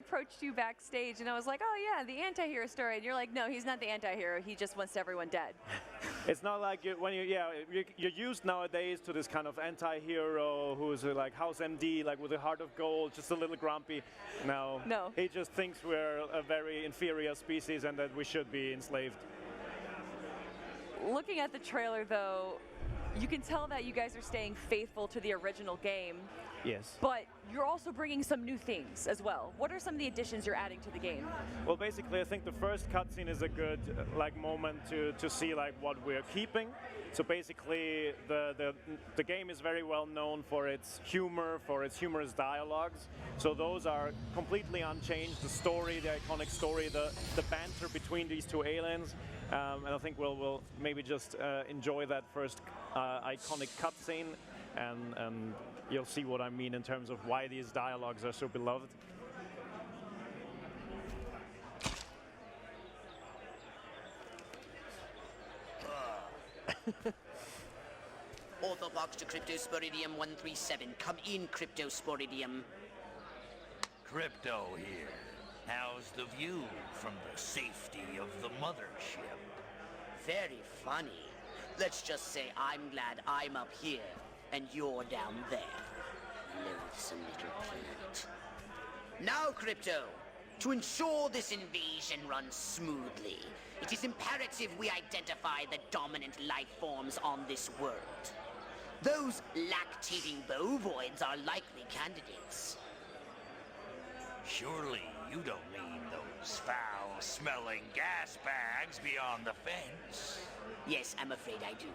approached you backstage, and I was like, oh yeah, the anti-hero story. And you're like, no, he's not the anti-hero. He just wants everyone dead. It's not like you're used nowadays to this kind of anti-hero who's like House MD, like with a heart of gold, just a little grumpy. No, he just thinks we're a very inferior species and that we should be enslaved. Looking at the trailer, though, you can tell that you guys are staying faithful to the original game. Yes. But you're also bringing some new things as well. What are some of the additions you're adding to the game? Well, basically, I think the first cutscene is a good moment to see like what we're keeping. So basically, the game is very well known for its humor, for its humorous dialogues. So those are completely unchanged. The story, the iconic story, the banter between these two aliens. And I think we'll maybe just enjoy that first iconic cutscene, and you'll see what I mean in terms of why these dialogues are so beloved. Orthobox to Cryptosporidium 137. Come in, Cryptosporidium. Crypto here. How's the view from the safety of the mothership? Very funny. Let's just say I'm glad I'm up here and you're down there. Loathsome little planet. Now, Crypto, to ensure this invasion runs smoothly, it is imperative we identify the dominant life forms on this world. Those lactating bovoids are likely candidates. Surely you don't mean those foul-smelling gas bags beyond the fence? Yes, I'm afraid I do.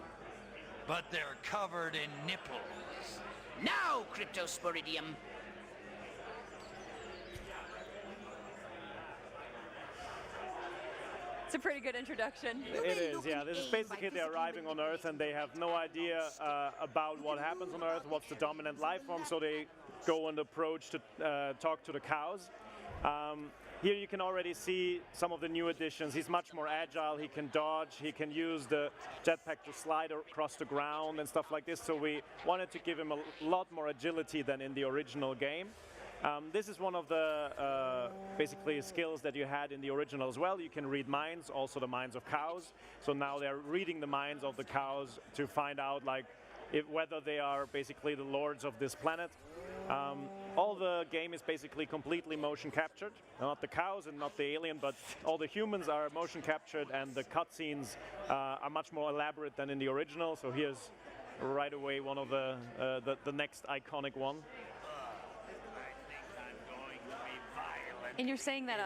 But they're covered in nipples. Now, Cryptosporidium! It's a pretty good introduction. It is, yeah. This is basically they're arriving on Earth and they have no idea about what happens on Earth, what's the dominant life form, so they go and approach to talk to the cows. Here you can already see some of the new additions. He's much more agile, he can dodge, he can use the jetpack to slide across the ground and stuff like this, so we wanted to give him a lot more agility than in the original game. This is one of the basically skills that you had in the original as well. You can read minds, also the minds of cows. So now they're reading the minds of the cows to find out like whether they are basically the lords of this planet. All the game is basically completely motion captured. Not the cows and not the alien, but all the humans are motion captured, and the cutscenes are much more elaborate than in the original. So here's right away one of the next iconic one. And you're saying that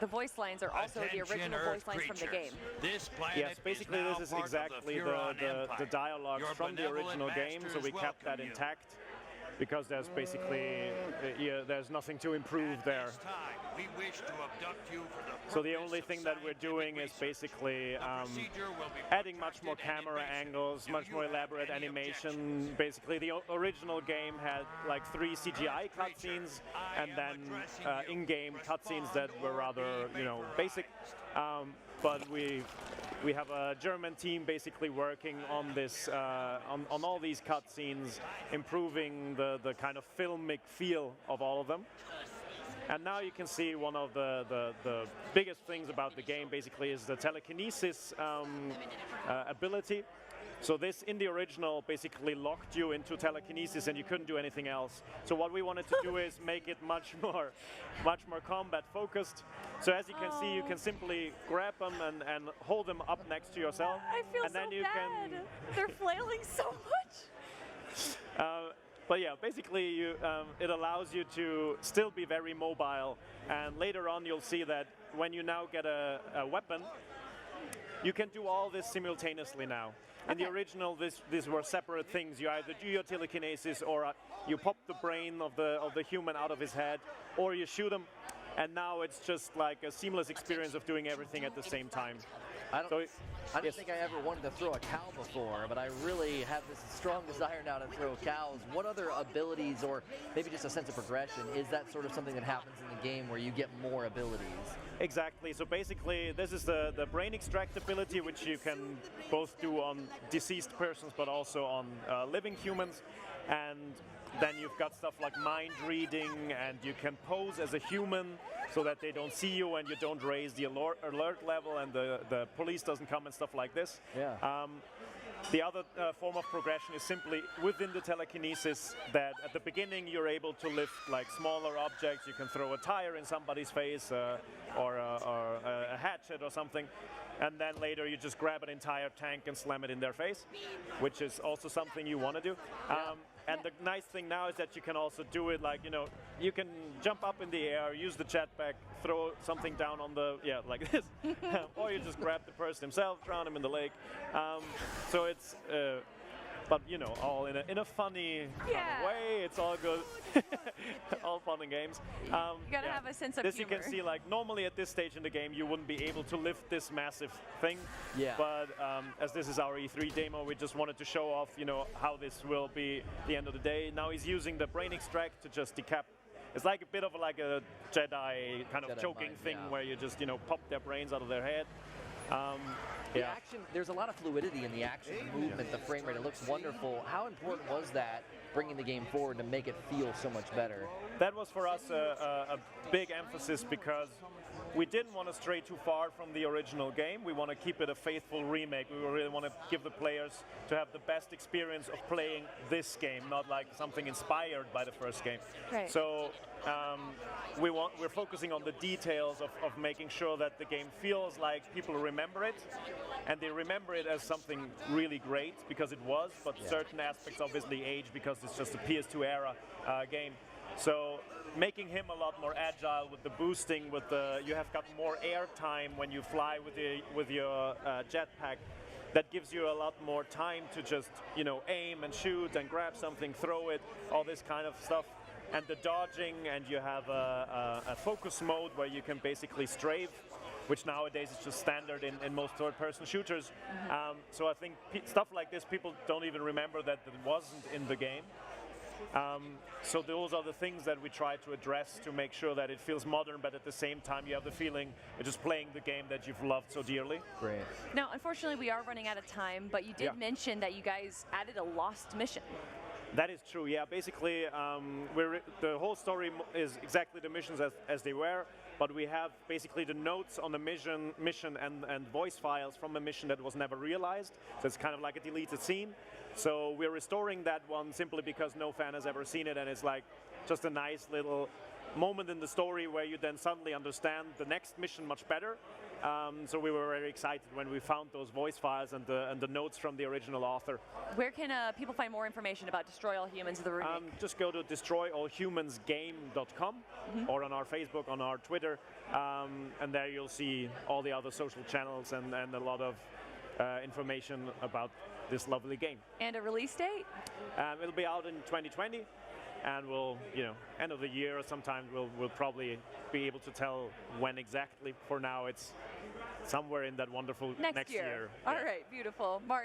the voice lines are also the original voice lines from the game. Yes, basically this is exactly the dialogues from the original game, so we kept that intact because there's basically there's nothing to improve there. So the only thing that we're doing is basically adding much more camera angles, much more elaborate animation. Basically the original game had like 3 CGI cutscenes and then in-game cutscenes that were rather, basic. But we have a German team basically working on this, on all these cutscenes, improving the kind of filmic feel of all of them. And now you can see one of the biggest things about the game basically is the telekinesis ability. So this, in the original, basically locked you into telekinesis and you couldn't do anything else. So what we wanted to do is make it much more combat focused. So as you can see, you can simply grab them and hold them up next to yourself. I feel and then so you bad. Can They're flailing so much. But yeah, basically it allows you to still be very mobile. And later on you'll see that when you now get a weapon, you can do all this simultaneously now. In the original, these were separate things. You either do your telekinesis, or you pop the brain of the human out of his head, or you shoot him. And now it's just like a seamless experience of doing everything at the same time. I don't think I ever wanted to throw a cow before, but I really have this strong desire now to throw cows. What other abilities, or maybe just a sense of progression, is that sort of something that happens in the game where you get more abilities? Exactly. So basically, this is the brain extract ability, which you can both do on deceased persons, but also on living humans. and then you've got stuff like mind reading, and you can pose as a human so that they don't see you and you don't raise the alert level and the police doesn't come and stuff like this. Yeah. The other form of progression is simply within the telekinesis that at the beginning you're able to lift like smaller objects. You can throw a tire in somebody's face or a hatchet or something. And then later you just grab an entire tank and slam it in their face, which is also something you want to do. And the nice thing now is that you can also do it like, you can jump up in the air, use the jetpack, throw something down on the, like this. Or you just grab the person himself, drown him in the lake. So it's, but all in a funny way. It's all good, all fun and games. You gotta have a sense of this humor. You can see, like normally at this stage in the game, you wouldn't be able to lift this massive thing. Yeah. But as this is our E3 demo, we just wanted to show off, how this will be at the end of the day. Now he's using the brain extract to just decap. It's like a bit of like a Jedi kind of Jedi choking mind, thing yeah. where you just, pop their brains out of their head. The action, there's a lot of fluidity in the action movement, the frame rate, it looks wonderful. How important was that, bringing the game forward to make it feel so much better? That was for us a big emphasis because we didn't want to stray too far from the original game. We want to keep it a faithful remake. We really want to give the players to have the best experience of playing this game, not like something inspired by the first game. Right. So we're focusing on the details of making sure that the game feels like people remember it, and they remember it as something really great because it was, but certain aspects obviously age because it's just a PS2 era game. So making him a lot more agile with the boosting, with the you have got more air time when you fly with your jetpack. That gives you a lot more time to just aim and shoot and grab something, throw it, all this kind of stuff. And the dodging, and you have a focus mode where you can basically strafe, which nowadays is just standard in most third-person shooters. So I think stuff like this, people don't even remember that it wasn't in the game. So those are the things that we try to address to make sure that it feels modern, but at the same time you have the feeling you're just playing the game that you've loved so dearly. Great. Now, unfortunately, we are running out of time, but you did mention that you guys added a lost mission. That is true, yeah. Basically, the whole story is exactly the missions as they were, but we have basically the notes on the mission and voice files from a mission that was never realized. So it's kind of like a deleted scene. So we're restoring that one simply because no fan has ever seen it, and it's like just a nice little moment in the story where you then suddenly understand the next mission much better. So we were very excited when we found those voice files and the notes from the original author. Where can people find more information about Destroy All Humans, the remake? Just go to destroyallhumansgame.com or on our Facebook, on our Twitter, and there you'll see all the other social channels and a lot of information about this lovely game. And a release date? It'll be out in 2020. And we'll, end of the year or sometime we'll probably be able to tell when exactly. For now, it's somewhere in that wonderful next year. All right, beautiful. Martin,